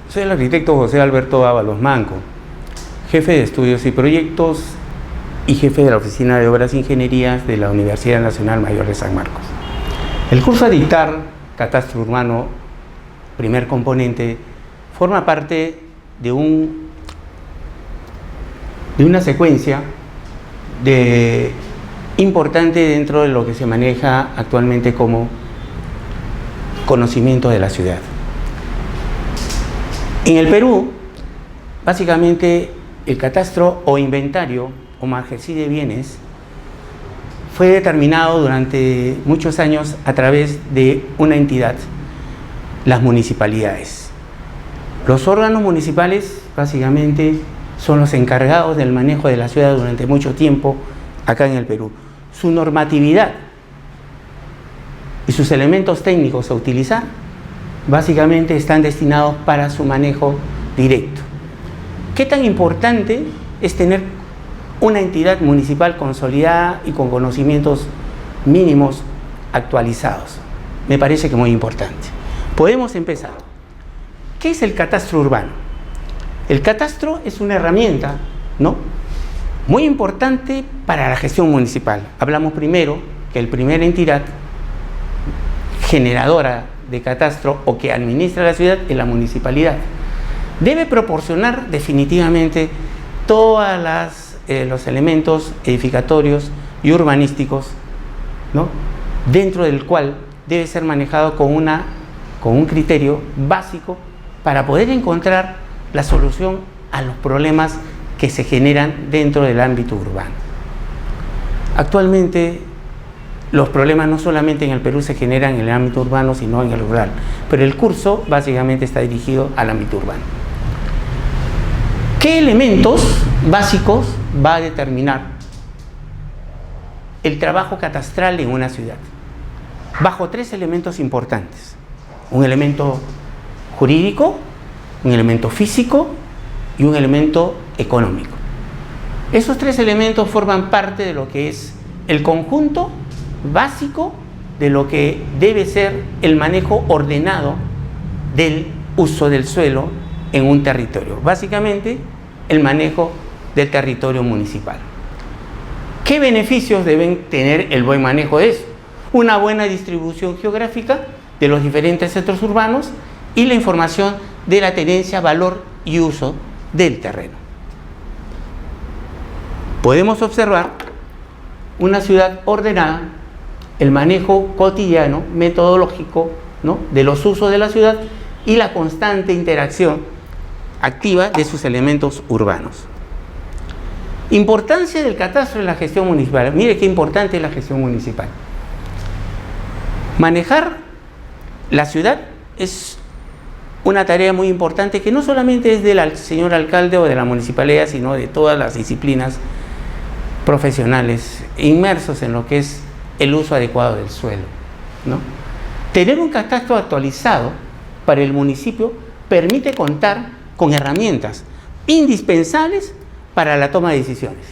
Soy el arquitecto José Alberto Ábalos Manco, jefe de estudios y proyectos y jefe de la Oficina de Obras e Ingenierías de la Universidad Nacional Mayor de San Marcos. El curso a dictar, Catastro Urbano, primer componente, forma parte de una secuencia importante dentro de lo que se maneja actualmente como conocimiento de la ciudad. En el Perú, básicamente, el catastro o inventario o margesí de bienes fue determinado durante muchos años a través de una entidad, las municipalidades. Los órganos municipales, básicamente, son los encargados del manejo de la ciudad durante mucho tiempo acá en el Perú. Su normatividad y sus elementos técnicos a utilizar básicamente están destinados para su manejo directo. ¿Qué tan importante es tener una entidad municipal consolidada y con conocimientos mínimos actualizados? Me parece que muy importante. Podemos empezar. ¿Qué es el catastro urbano? El catastro es una herramienta, ¿no?, muy importante para la gestión municipal. Hablamos primero que la primera entidad generadora de catastro o que administra la ciudad es la municipalidad. Debe proporcionar definitivamente todos los elementos edificatorios y urbanísticos, ¿no?, dentro del cual debe ser manejado con un criterio básico para poder encontrar la solución a los problemas que se generan dentro del ámbito urbano. Actualmente, los problemas no solamente en el Perú se generan en el ámbito urbano, sino en el rural, pero el curso básicamente está dirigido al ámbito urbano. ¿Qué elementos básicos va a determinar el trabajo catastral en una ciudad? Bajo tres elementos importantes: un elemento jurídico, un elemento físico y un elemento económico. Esos tres elementos forman parte de lo que es el conjunto básico de lo que debe ser el manejo ordenado del uso del suelo en un territorio. Básicamente, el manejo del territorio municipal. ¿Qué beneficios deben tener el buen manejo de eso? Una buena distribución geográfica de los diferentes centros urbanos y la información de la tenencia, valor y uso del terreno. Podemos observar una ciudad ordenada, el manejo cotidiano, metodológico, ¿no?, de los usos de la ciudad y la constante interacción activa de sus elementos urbanos. Importancia del catastro en la gestión municipal. Mire qué importante es la gestión municipal. Manejar la ciudad es una tarea muy importante que no solamente es del señor alcalde o de la municipalidad, sino de todas las disciplinas profesionales inmersos en lo que es el uso adecuado del suelo, ¿no? Tener un catastro actualizado para el municipio permite contar con herramientas indispensables para la toma de decisiones.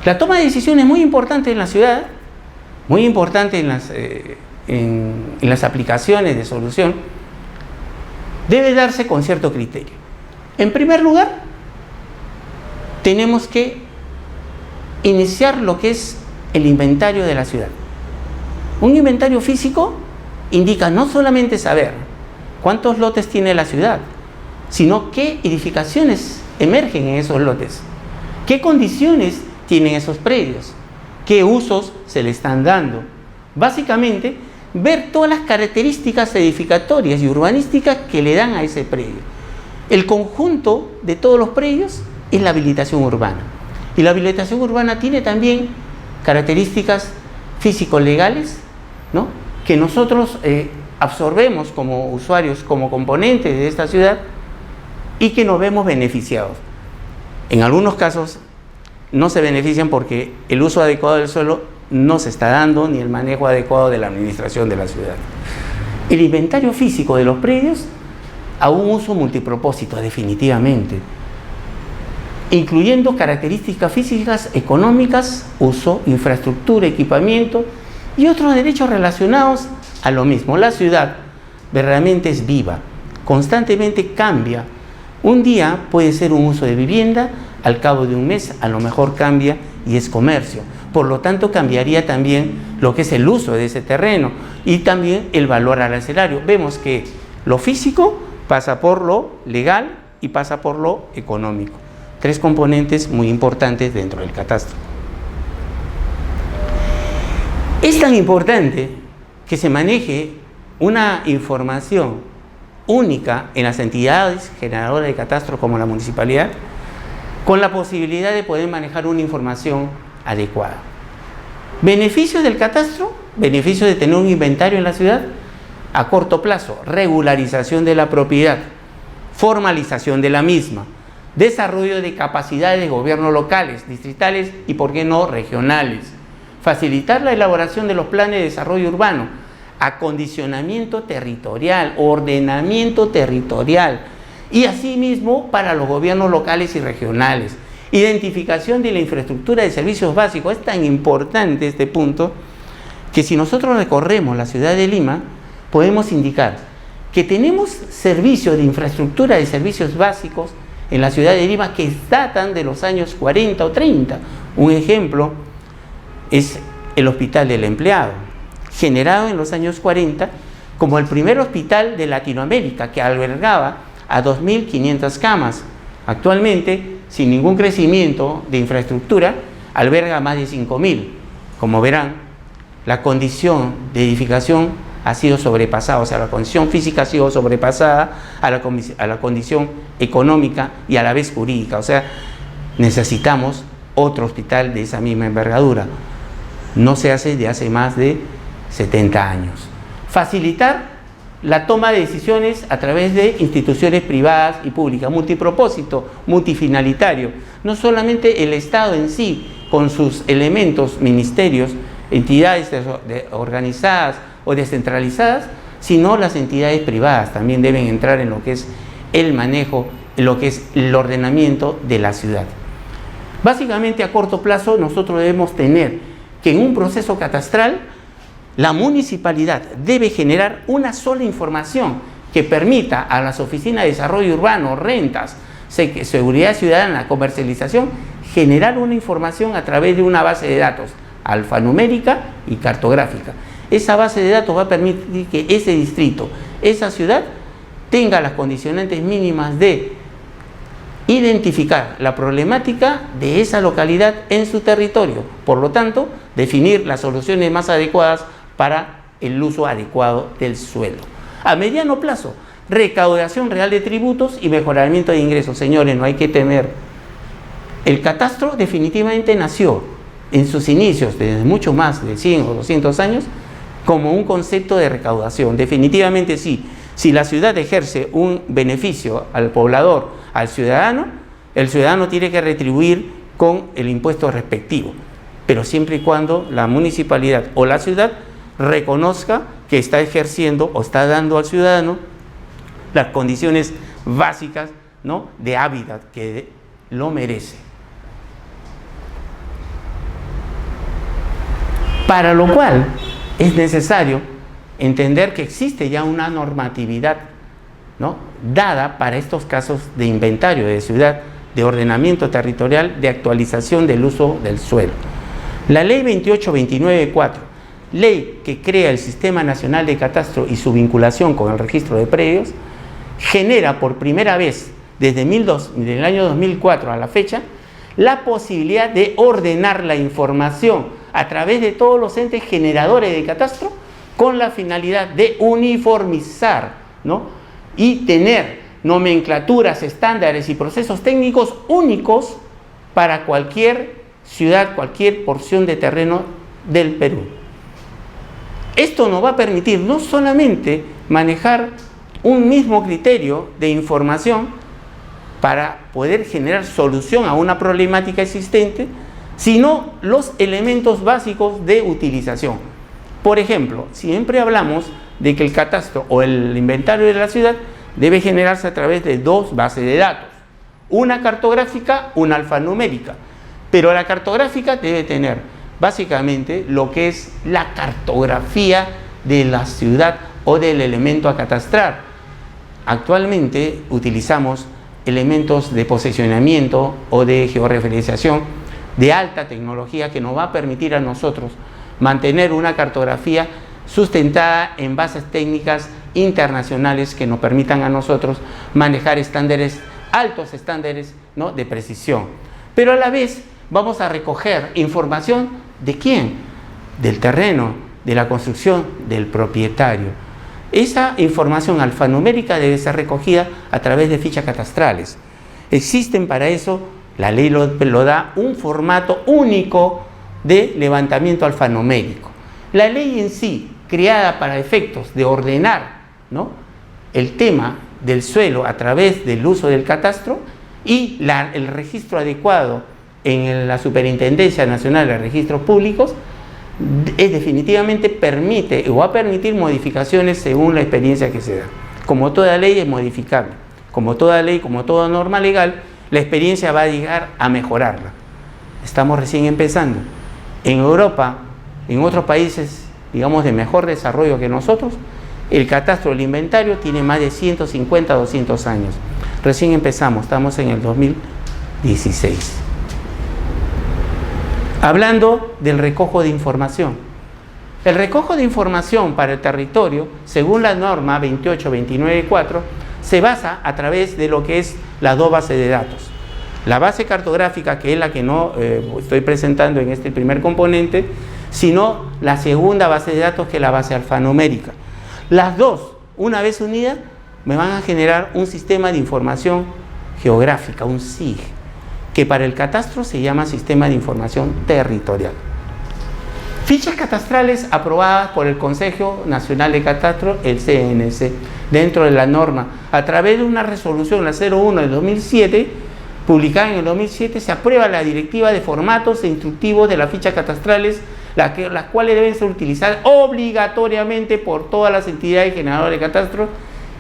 La toma de decisiones es muy importante en la ciudad, muy importante en las aplicaciones de solución, debe darse con cierto criterio. En primer lugar, tenemos que iniciar lo que es el inventario de la ciudad. Un inventario físico indica no solamente saber cuántos lotes tiene la ciudad, sino qué edificaciones emergen en esos lotes, qué condiciones tienen esos predios, qué usos se le están dando. Básicamente, ver todas las características edificatorias y urbanísticas que le dan a ese predio. El conjunto de todos los predios es la habilitación urbana. Y la habilitación urbana tiene también características físico-legales, ¿no?, que nosotros absorbemos como usuarios, como componentes de esta ciudad y que nos vemos beneficiados. En algunos casos no se benefician porque el uso adecuado del suelo no se está dando, ni el manejo adecuado de la administración de la ciudad. El inventario físico de los predios a un uso multipropósito, definitivamente, incluyendo características físicas, económicas, uso, infraestructura, equipamiento y otros derechos relacionados a lo mismo. La ciudad verdaderamente es viva, constantemente cambia. Un día puede ser un uso de vivienda, al cabo de un mes a lo mejor cambia y es comercio. Por lo tanto, cambiaría también lo que es el uso de ese terreno y también el valor arancelario. Vemos que lo físico pasa por lo legal y pasa por lo económico. Tres componentes muy importantes dentro del catastro. Es tan importante que se maneje una información única en las entidades generadoras de catastro como la municipalidad, con la posibilidad de poder manejar una información adecuada. Beneficios del catastro, beneficios de tener un inventario en la ciudad a corto plazo, regularización de la propiedad, formalización de la misma, desarrollo de capacidades de gobierno locales, distritales y, por qué no, regionales, facilitar la elaboración de los planes de desarrollo urbano, acondicionamiento territorial, ordenamiento territorial y asimismo para los gobiernos locales y regionales, identificación de la infraestructura de servicios básicos. Es tan importante este punto que si nosotros recorremos la ciudad de Lima podemos indicar que tenemos servicios de infraestructura de servicios básicos en la ciudad de Lima que datan de los años 40 o 30. Un ejemplo es el Hospital del Empleado, generado en los años 40 como el primer hospital de Latinoamérica que albergaba a 2.500 camas. Actualmente, sin ningún crecimiento de infraestructura, alberga más de 5.000. Como verán, la condición de edificación ha sido sobrepasada, o sea, la condición física ha sido sobrepasada a la condición económica y a la vez jurídica. O sea, necesitamos otro hospital de esa misma envergadura. No se hace de hace más de 70 años. Facilitar la toma de decisiones a través de instituciones privadas y públicas, multipropósito, multifinalitario. No solamente el Estado en sí, con sus elementos, ministerios, entidades organizadas o descentralizadas, sino las entidades privadas también deben entrar en lo que es el manejo, en lo que es el ordenamiento de la ciudad. Básicamente, a corto plazo, nosotros debemos tener que en un proceso catastral la municipalidad debe generar una sola información que permita a las oficinas de desarrollo urbano, rentas, seguridad ciudadana, comercialización, generar una información a través de una base de datos alfanumérica y cartográfica. Esa base de datos va a permitir que ese distrito, esa ciudad, tenga las condicionantes mínimas de identificar la problemática de esa localidad en su territorio. Por lo tanto, definir las soluciones más adecuadas para el uso adecuado del suelo. A mediano plazo, recaudación real de tributos y mejoramiento de ingresos. Señores, no hay que temer. El catastro definitivamente nació en sus inicios, desde mucho más de 100 o 200 años, como un concepto de recaudación. Definitivamente sí. Si la ciudad ejerce un beneficio al poblador, al ciudadano, el ciudadano tiene que retribuir con el impuesto respectivo, pero siempre y cuando la municipalidad o la ciudad reconozca que está ejerciendo o está dando al ciudadano las condiciones básicas, ¿no?, de hábitat que lo merece. Para lo cual es necesario entender que existe ya una normatividad, ¿no?, dada para estos casos de inventario de ciudad, de ordenamiento territorial, de actualización del uso del suelo. La Ley 2829-4, ley que crea el Sistema Nacional de Catastro y su vinculación con el registro de predios, genera por primera vez desde el año 2004 a la fecha la posibilidad de ordenar la información a través de todos los entes generadores de catastro con la finalidad de uniformizar, ¿no?, y tener nomenclaturas, estándares y procesos técnicos únicos para cualquier ciudad, cualquier porción de terreno del Perú. Esto nos va a permitir no solamente manejar un mismo criterio de información para poder generar solución a una problemática existente, sino los elementos básicos de utilización. Por ejemplo, siempre hablamos de que el catastro o el inventario de la ciudad debe generarse a través de dos bases de datos, una cartográfica, una alfanumérica, pero la cartográfica debe tener básicamente lo que es la cartografía de la ciudad o del elemento a catastrar. actualmente utilizamos elementos de posicionamiento o de georreferenciación de alta tecnología que nos va a permitir a nosotros mantener una cartografía sustentada en bases técnicas internacionales que nos permitan a nosotros manejar estándares, altos estándares, ¿no?, de precisión. Pero a la vez vamos a recoger información ¿de quién? Del terreno, de la construcción, del propietario. Esa información alfanumérica debe ser recogida a través de fichas catastrales. Existen para eso, la ley lo da, un formato único de levantamiento alfanumérico. La ley en sí, creada para efectos de ordenar, ¿no?, el tema del suelo a través del uso del catastro y el registro adecuado en la Superintendencia Nacional de Registros Públicos, definitivamente permite o va a permitir modificaciones según la experiencia que se da. Como toda ley es modificable, como toda ley, como toda norma legal, la experiencia va a llegar a mejorarla. Estamos recién empezando. En Europa, en otros países, digamos, de mejor desarrollo que nosotros, el catastro, el inventario tiene más de 150, 200 años. Recién empezamos, estamos en el 2016. Hablando del recojo de información. El recojo de información para el territorio, según la norma 28.29.4, se basa a través de lo que es las dos bases de datos. La base cartográfica, que es la que no estoy presentando en este primer componente, sino la segunda base de datos, que es la base alfanumérica. Las dos, una vez unidas, me van a generar un sistema de información geográfica, un SIG, que para el catastro se llama Sistema de Información Territorial. Fichas catastrales aprobadas por el Consejo Nacional de Catastro, el CNC, dentro de la norma, a través de una resolución, la 01 del 2007, publicada en el 2007, se aprueba la directiva de formatos e instructivos de las fichas catastrales, las cuales deben ser utilizadas obligatoriamente por todas las entidades generadoras de catastro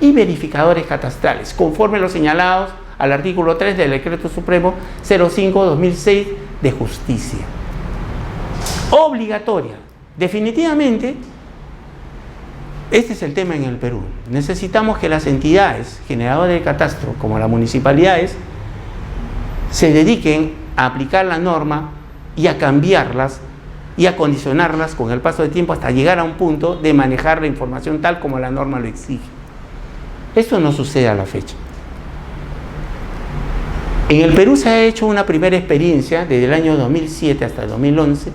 y verificadores catastrales, conforme lo señalados al artículo 3 del Decreto Supremo 05/2006 de Justicia. Obligatoria. Definitivamente, este es el tema en el Perú. Necesitamos que las entidades generadoras de catastro, como las municipalidades, se dediquen a aplicar la norma y a cambiarlas y a condicionarlas con el paso del tiempo hasta llegar a un punto de manejar la información tal como la norma lo exige. Esto no sucede a la fecha. En el Perú se ha hecho una primera experiencia desde el año 2007 hasta el 2011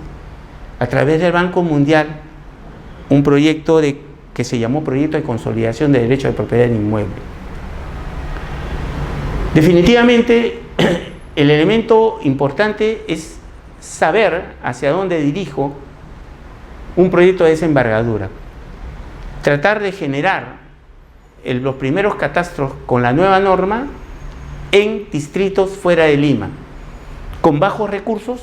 a través del Banco Mundial, un proyecto que se llamó Proyecto de Consolidación de Derechos de Propiedad en Inmueble. Definitivamente, el elemento importante es saber hacia dónde dirijo un proyecto de esa envergadura. Tratar de generar los primeros catastros con la nueva norma en distritos fuera de Lima, con bajos recursos,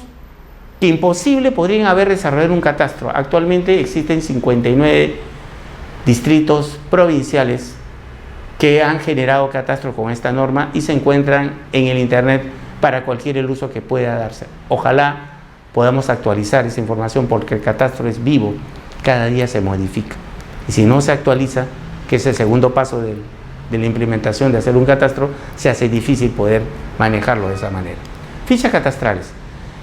que imposible podrían haber desarrollado un catastro. Actualmente existen 59 distritos provinciales que han generado catastro con esta norma y se encuentran en el internet para cualquier el uso que pueda darse. Ojalá podamos actualizar esa información, porque el catastro es vivo, cada día se modifica. Y si no se actualiza, que es el segundo paso de la implementación de hacer un catastro, se hace difícil poder manejarlo de esa manera. Fichas catastrales.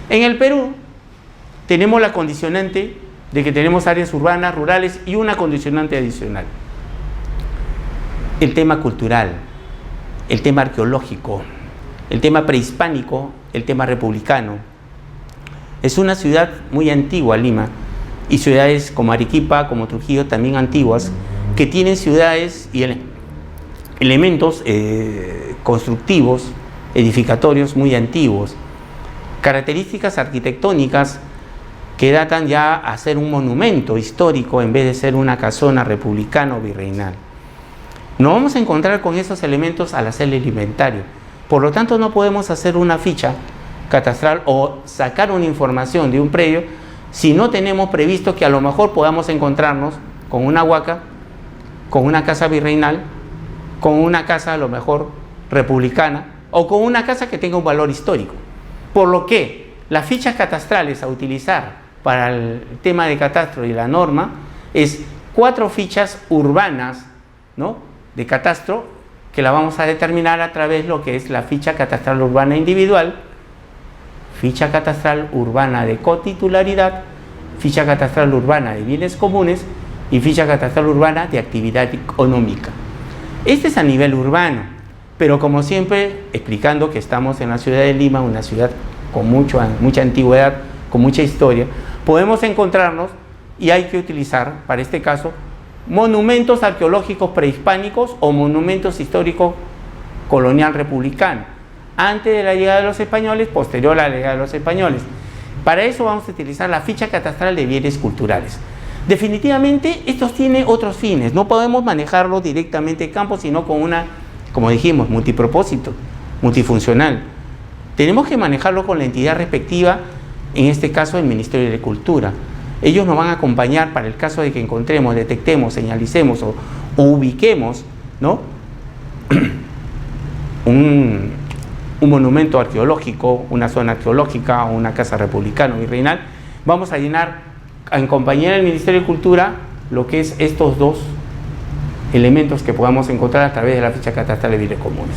En el Perú tenemos la condicionante de que tenemos áreas urbanas, rurales y una condicionante adicional. El tema cultural, el tema arqueológico, el tema prehispánico, el tema republicano. Es una ciudad muy antigua, Lima, y ciudades como Arequipa, como Trujillo, también antiguas, que tienen ciudades y elementos constructivos, edificatorios muy antiguos, características arquitectónicas que datan ya a ser un monumento histórico en vez de ser una casona republicana o virreinal. Nos vamos a encontrar con esos elementos al hacer el inventario. Por lo tanto, no podemos hacer una ficha catastral o sacar una información de un predio si no tenemos previsto que a lo mejor podamos encontrarnos con una huaca, con una casa virreinal, con una casa a lo mejor republicana o con una casa que tenga un valor histórico. Por lo que las fichas catastrales a utilizar para el tema de catastro y la norma es 4 fichas urbanas, ¿no?, de catastro que la vamos a determinar a través de lo que es la ficha catastral urbana individual, ficha catastral urbana de cotitularidad, ficha catastral urbana de bienes comunes y ficha catastral urbana de actividad económica. Este es a nivel urbano, pero como siempre, explicando que estamos en la ciudad de Lima, una ciudad con mucha antigüedad, con mucha historia, podemos encontrarnos, y hay que utilizar, para este caso, monumentos arqueológicos prehispánicos o monumentos históricos colonial republicano, antes de la llegada de los españoles, posterior a la llegada de los españoles. Para eso vamos a utilizar la ficha catastral de bienes culturales. Definitivamente, estos tienen otros fines, no podemos manejarlo directamente en campo, sino con una, como dijimos, multipropósito, multifuncional. Tenemos que manejarlo con la entidad respectiva, en este caso el Ministerio de Cultura. Ellos nos van a acompañar para el caso de que encontremos, detectemos, señalicemos o ubiquemos, ¿no? un monumento arqueológico, una zona arqueológica o una casa republicana o virreinal. Vamos a en compañía del Ministerio de Cultura, lo que es estos dos elementos que podamos encontrar a través de la ficha catastral de bienes comunes.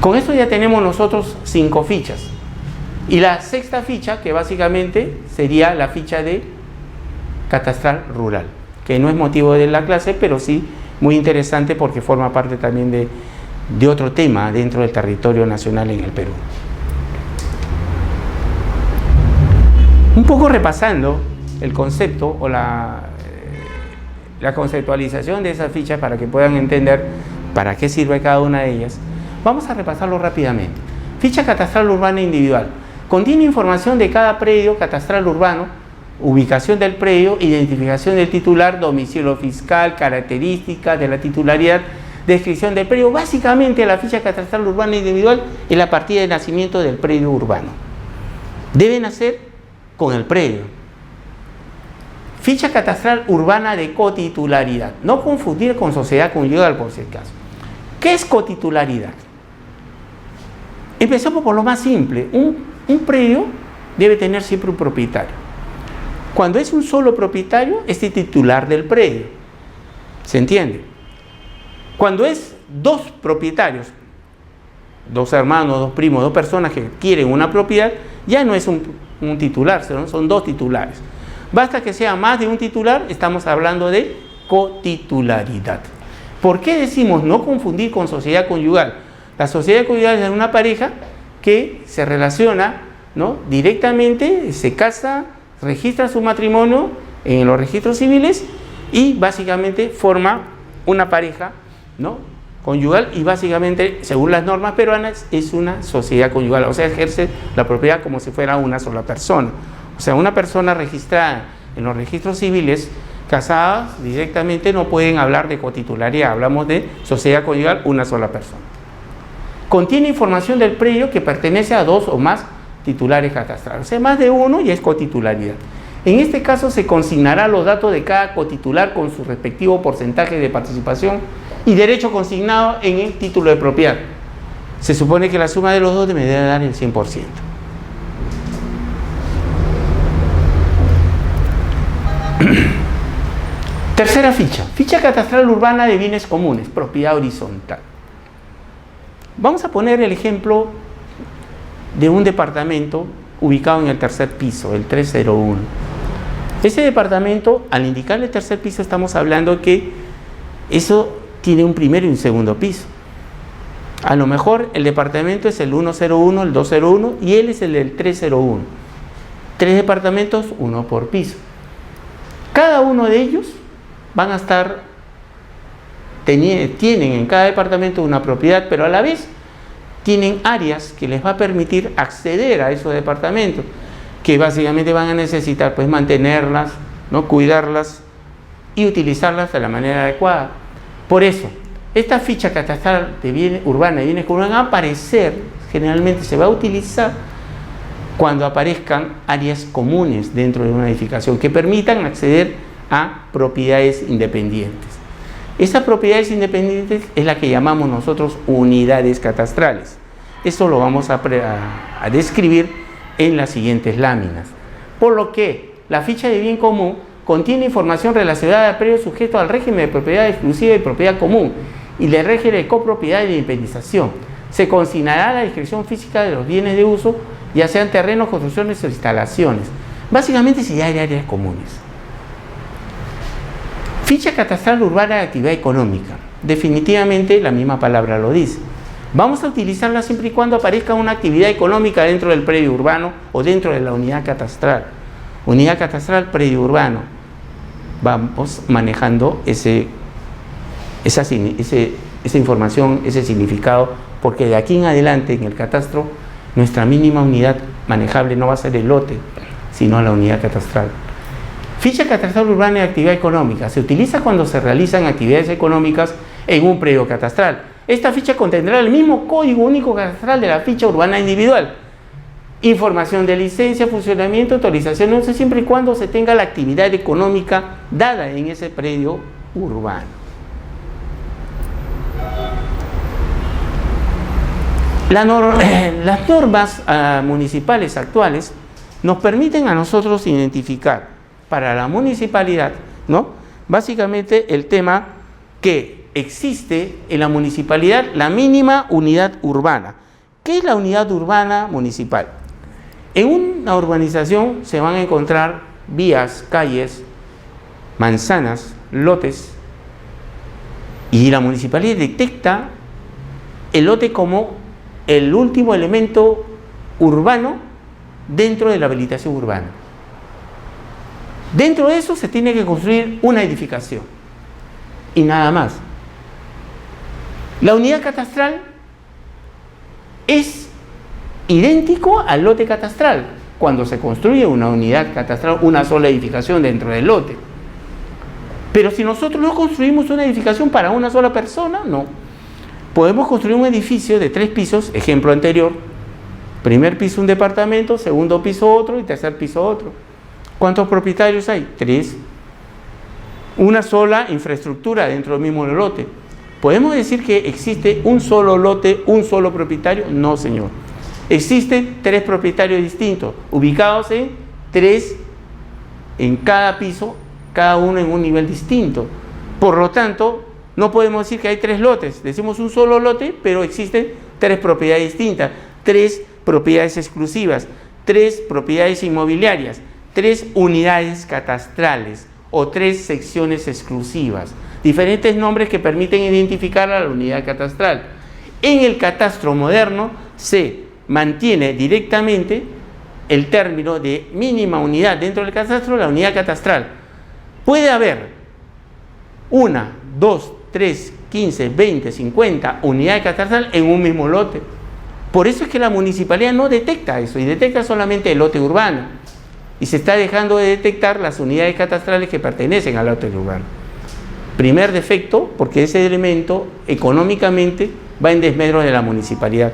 Con esto ya tenemos nosotros 5 fichas. Y la sexta ficha, que básicamente sería la ficha de catastral rural, que no es motivo de la clase, pero sí muy interesante porque forma parte también de otro tema dentro del territorio nacional en el Perú. Un poco repasando el concepto o la conceptualización de esas fichas para que puedan entender para qué sirve cada una de ellas, vamos a repasarlo rápidamente. Ficha catastral urbana individual. Contiene información de cada predio catastral urbano, ubicación del predio, identificación del titular, domicilio fiscal, características de la titularidad, descripción del predio. Básicamente la ficha catastral urbana individual es la partida de nacimiento del predio urbano. Debe nacer con el predio. Ficha catastral urbana de cotitularidad. No confundir con sociedad conyugal por si acaso. ¿Qué es cotitularidad? Empezamos por lo más simple. Un predio debe tener siempre un propietario. Cuando es un solo propietario, es el titular del predio. ¿Se entiende? Cuando es 2 propietarios, 2 hermanos, 2 primos, 2 personas que quieren una propiedad, ya no es un titular, son 2 titulares. Basta que sea más de un titular, estamos hablando de cotitularidad. ¿Por qué decimos no confundir con sociedad conyugal? La sociedad conyugal es una pareja que se relaciona, ¿no? Directamente, se casa, registra su matrimonio en los registros civiles y básicamente forma una pareja, ¿no? Conyugal, y básicamente, según las normas peruanas, es una sociedad conyugal, o sea, ejerce la propiedad como si fuera una sola persona. O sea, una persona registrada en los registros civiles, casadas, directamente no pueden hablar de cotitularidad, hablamos de sociedad conyugal, una sola persona. Contiene información del predio que pertenece a 2 o más titulares catastrales, o sea, más de uno y es cotitularidad. En este caso se consignará los datos de cada cotitular con su respectivo porcentaje de participación y derecho consignado en el título de propiedad. Se supone que la suma de los dos debe dar el 100%. Tercera ficha, ficha catastral urbana de bienes comunes, propiedad horizontal. Vamos a poner el ejemplo de un departamento ubicado en el 3er piso, el 301. Ese departamento, al indicarle el 3er piso, estamos hablando que eso tiene un primero y un segundo piso. A lo mejor el departamento es el 101, el 201 y él es el del 301. 3 departamentos, 1 por piso. Cada uno de ellos van a estar, tienen en cada departamento una propiedad, pero a la vez tienen áreas que les va a permitir acceder a esos departamentos, que básicamente van a necesitar pues mantenerlas, ¿no? Cuidarlas y utilizarlas de la manera adecuada. Por eso, esta ficha catastral de bienes urbana y bienes comunes va a aparecer, generalmente se va a utilizar cuando aparezcan áreas comunes dentro de una edificación que permitan acceder a propiedades independientes. Esas propiedades independientes es la que llamamos nosotros unidades catastrales. Esto lo vamos a describir en las siguientes láminas. Por lo que la ficha de bien común contiene información relacionada a predios sujetos al régimen de propiedad exclusiva y propiedad común y le rige de copropiedad y de independización. Se consignará la discreción física de los bienes de uso, ya sean terrenos, construcciones o instalaciones. Básicamente si hay áreas comunes. Ficha catastral urbana de actividad económica. Definitivamente la misma palabra lo dice. Vamos a utilizarla siempre y cuando aparezca una actividad económica dentro del predio urbano o dentro de la unidad catastral. Unidad catastral, predio urbano. Vamos manejando esa información, ese significado, porque de aquí en adelante en el catastro nuestra mínima unidad manejable no va a ser el lote, sino la unidad catastral. Ficha catastral urbana de actividad económica. Se utiliza cuando se realizan actividades económicas en un predio catastral. Esta ficha contendrá el mismo código único catastral de la ficha urbana individual. Información de licencia, funcionamiento, autorización, no sé, siempre y cuando se tenga la actividad económica dada en ese predio urbano. Las normas municipales actuales nos permiten a nosotros identificar para la municipalidad, ¿no?, básicamente el tema que existe en la municipalidad la mínima unidad urbana. ¿Qué es la unidad urbana municipal? En una urbanización se van a encontrar vías, calles, manzanas, lotes, y la municipalidad detecta el lote como el último elemento urbano dentro de la habilitación urbana. Dentro de eso se tiene que construir una edificación y nada más. La unidad catastral es idéntico al lote catastral cuando se construye una unidad catastral, una sola edificación dentro del lote. Pero si nosotros no construimos una edificación para una sola persona, no. Podemos construir un edificio de 3 pisos, ejemplo anterior, primer piso un departamento, segundo piso otro y tercer piso otro. ¿Cuántos propietarios hay? 3. Una sola infraestructura dentro del mismo lote. ¿Podemos decir que existe un solo lote, un solo propietario? No, señor. Existen 3 propietarios distintos, ubicados en 3 en cada piso, cada uno en un nivel distinto. Por lo tanto, no podemos decir que hay 3 lotes. Decimos un solo lote, pero existen 3 propiedades distintas, 3 propiedades exclusivas, 3 propiedades inmobiliarias, 3 unidades catastrales o 3 secciones exclusivas. Diferentes nombres que permiten identificar a la unidad catastral. En el catastro moderno se mantiene directamente el término de mínima unidad dentro del catastro, la unidad catastral. Puede haber 1, 2, 3, 15, 20, 50 unidades catastrales en un mismo lote. Por eso es que la municipalidad no detecta eso y detecta solamente el lote urbano. Y se está dejando de detectar las unidades catastrales que pertenecen al lote urbano. Primer defecto, porque ese elemento económicamente va en desmedro de la municipalidad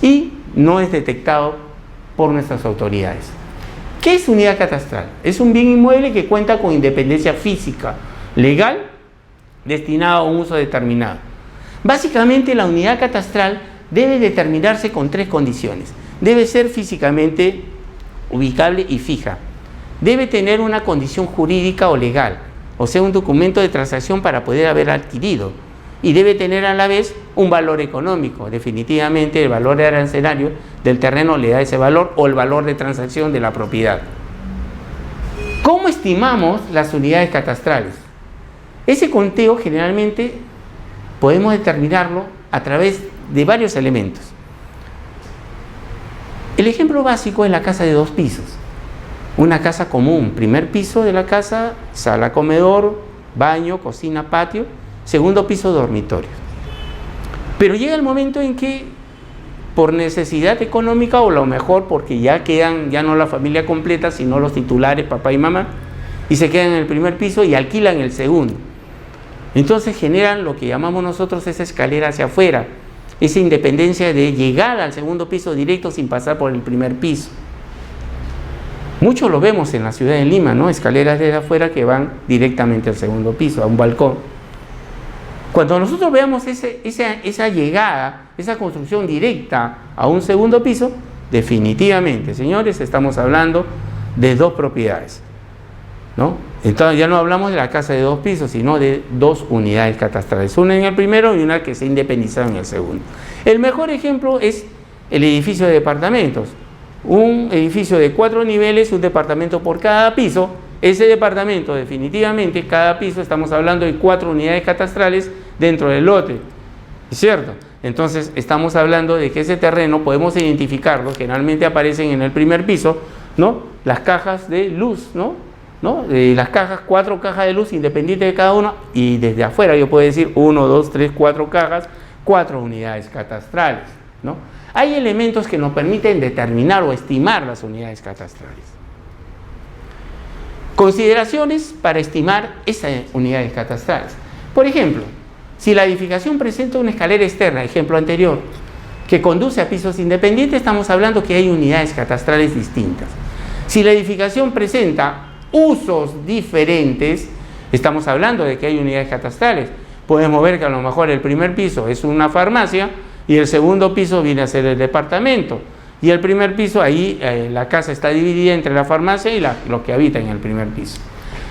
y no es detectado por nuestras autoridades. ¿Qué es unidad catastral? Es un bien inmueble que cuenta con independencia física, legal, destinado a un uso determinado. Básicamente la unidad catastral debe determinarse con 3 condiciones. Debe ser físicamente ubicable y fija. Debe tener una condición jurídica o legal, o sea, un documento de transacción para poder haber adquirido. Y debe tener a la vez un valor económico. Definitivamente el valor arancelario del terreno le da ese valor o el valor de transacción de la propiedad. ¿Cómo estimamos las unidades catastrales? Ese conteo generalmente podemos determinarlo a través de varios elementos. El ejemplo básico es la casa de 2 pisos. Una casa común, primer piso de la casa, sala, comedor, baño, cocina, patio, segundo piso, dormitorio. Pero llega el momento en que por necesidad económica o lo mejor porque ya quedan, ya no la familia completa, sino los titulares, papá y mamá, y se quedan en el primer piso y alquilan el segundo. Entonces generan lo que llamamos nosotros esa escalera hacia afuera, esa independencia de llegar al segundo piso directo sin pasar por el primer piso. Mucho lo vemos en la ciudad de Lima, ¿no? Escaleras desde afuera que van directamente al segundo piso, a un balcón. Cuando nosotros veamos esa llegada, esa construcción directa a un segundo piso, definitivamente, señores, estamos hablando de 2 propiedades, ¿no? Entonces ya no hablamos de la casa de 2 pisos, sino de 2 unidades catastrales, una en el primero y una que se ha independizado en el segundo. El mejor ejemplo es el edificio de departamentos. Un edificio de 4 niveles, un departamento por cada piso. Ese departamento, definitivamente, cada piso, estamos hablando de 4 unidades catastrales dentro del lote, ¿cierto? Entonces estamos hablando de que ese terreno podemos identificarlo, generalmente aparecen en el primer piso, ¿no? Las cajas de luz, ¿no? Las cajas, 4 cajas de luz independientes de cada una, y desde afuera yo puedo decir 1, 2, 3, 4 cajas, 4 unidades catastrales, ¿no? Hay elementos que nos permiten determinar o estimar las unidades catastrales. Consideraciones para estimar esas unidades catastrales. Por ejemplo, si la edificación presenta una escalera externa, ejemplo anterior, que conduce a pisos independientes, estamos hablando que hay unidades catastrales distintas. Si la edificación presenta usos diferentes, estamos hablando de que hay unidades catastrales. Podemos ver que a lo mejor el primer piso es una farmacia y el segundo piso viene a ser el departamento. Y el primer piso, ahí la casa está dividida entre la farmacia y los que habitan en el primer piso.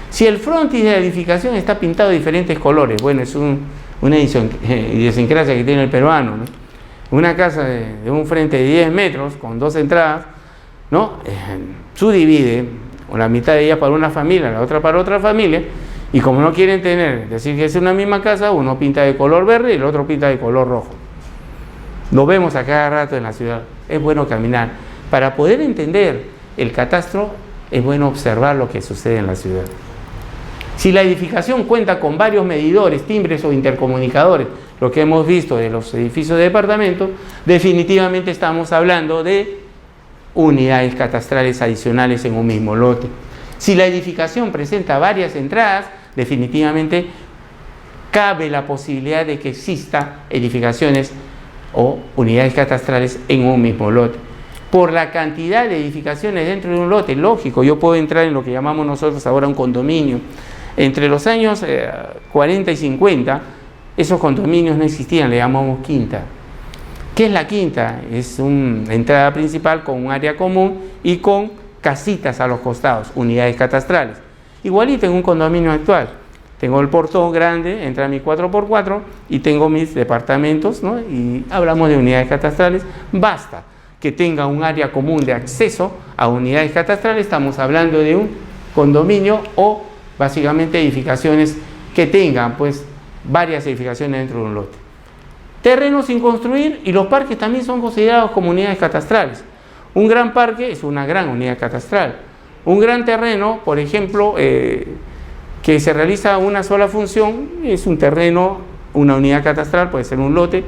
Si el frontis de la edificación está pintado de diferentes colores, bueno, es una idiosincrasia que tiene el peruano, ¿no? Una casa de un frente de 10 metros con 2 entradas, ¿no? Subdivide, o la mitad de ella para una familia, la otra para otra familia, y como no quieren decir que es una misma casa, uno pinta de color verde y el otro pinta de color rojo. Lo vemos a cada rato en la ciudad. Es bueno caminar. Para poder entender el catastro, es bueno observar lo que sucede en la ciudad. Si la edificación cuenta con varios medidores, timbres o intercomunicadores, lo que hemos visto de los edificios de departamento, definitivamente estamos hablando de unidades catastrales adicionales en un mismo lote. Si la edificación presenta varias entradas, definitivamente cabe la posibilidad de que exista edificaciones o unidades catastrales en un mismo lote. Por la cantidad de edificaciones dentro de un lote, lógico, yo puedo entrar en lo que llamamos nosotros ahora un condominio. Entre los años 40 y 50, esos condominios no existían, le llamamos quinta. ¿Qué es la quinta? Es una entrada principal con un área común y con casitas a los costados, unidades catastrales. Igualito en un condominio actual. Tengo el portón grande, entra mi 4x4 y tengo mis departamentos, ¿no? Y hablamos de unidades catastrales. Basta que tenga un área común de acceso a unidades catastrales, estamos hablando de un condominio o básicamente edificaciones que tengan pues varias edificaciones dentro de un lote. Terrenos sin construir, y los parques también son considerados como unidades catastrales. Un gran parque es una gran unidad catastral. Un gran terreno, por ejemplo, que se realiza una sola función, es un terreno, una unidad catastral, puede ser un lote,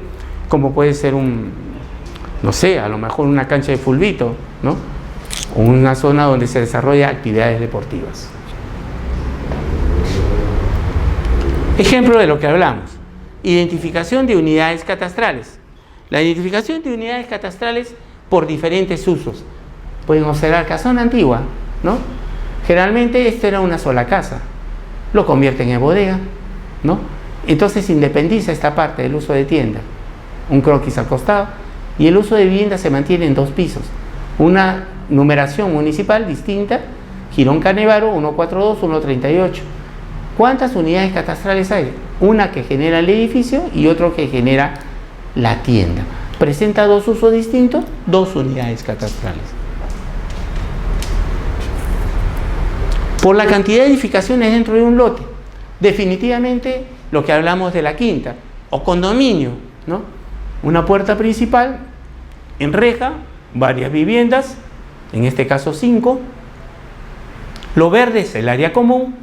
como puede ser no sé, a lo mejor una cancha de fulbito, ¿no? O una zona donde se desarrolla actividades deportivas. Ejemplo de lo que hablamos. Identificación de unidades catastrales. La identificación de unidades catastrales por diferentes usos. Pueden observar casona antigua, ¿no? Generalmente esto era una sola casa. Lo convierten en bodega, ¿no? Entonces independiza esta parte del uso de tienda. Un croquis al costado. Y el uso de vivienda se mantiene en 2 pisos. Una numeración municipal distinta. Girón Canevaro, 142, 138. ¿Cuántas unidades catastrales hay? Una que genera el edificio y otro que genera la tienda. Presenta 2 usos distintos, 2 unidades catastrales. Por la cantidad de edificaciones dentro de un lote, definitivamente lo que hablamos de la quinta o condominio, ¿no? Una puerta principal en reja, varias viviendas, en este caso 5. Lo verde es el área común.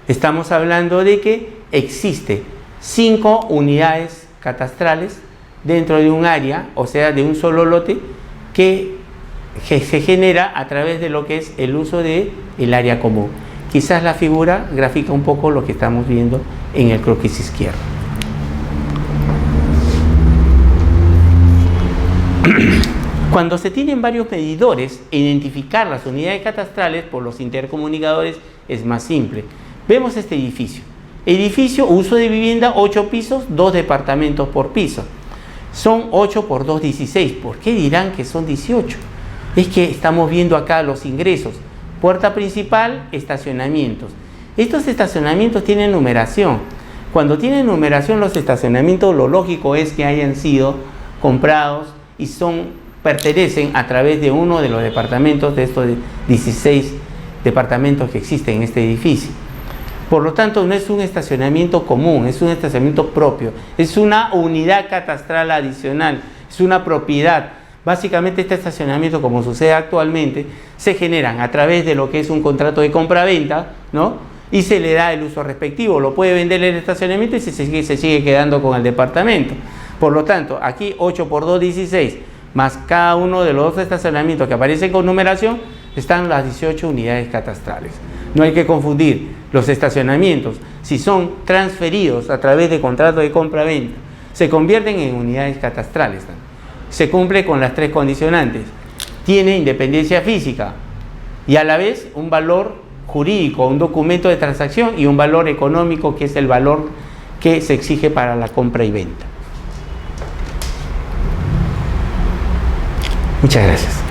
Estamos hablando de que existe 5 unidades catastrales dentro de un área, o sea, de un solo lote, que se genera a través de lo que es el uso del área común. Quizás la figura grafica un poco lo que estamos viendo en el croquis izquierdo. Cuando se tienen varios medidores, identificar las unidades catastrales por los intercomunicadores es más simple. Vemos este edificio. Edificio, uso de vivienda, 8 pisos, 2 departamentos por piso. Son 8 por 2, 16. ¿Por qué dirán que son 18? Es que estamos viendo acá los ingresos. Puerta principal, estacionamientos. Estos estacionamientos tienen numeración. Cuando tienen numeración los estacionamientos, lo lógico es que hayan sido comprados y pertenecen a través de uno de los departamentos de estos 16 departamentos que existen en este edificio. Por lo tanto, no es un estacionamiento común, es un estacionamiento propio, es una unidad catastral adicional, es una propiedad. Básicamente este estacionamiento, como sucede actualmente, se generan a través de lo que es un contrato de compra-venta, ¿no? Y se le da el uso respectivo, lo puede vender el estacionamiento y se sigue quedando con el departamento. Por lo tanto, aquí 8 por 2, 16, más cada uno de los dos estacionamientos que aparecen con numeración, están las 18 unidades catastrales. No hay que confundir los estacionamientos. Si son transferidos a través de contrato de compra-venta, se convierten en unidades catastrales. Se cumple con las 3 condicionantes. Tiene independencia física y a la vez un valor jurídico, un documento de transacción y un valor económico, que es el valor que se exige para la compra y venta. Muchas gracias.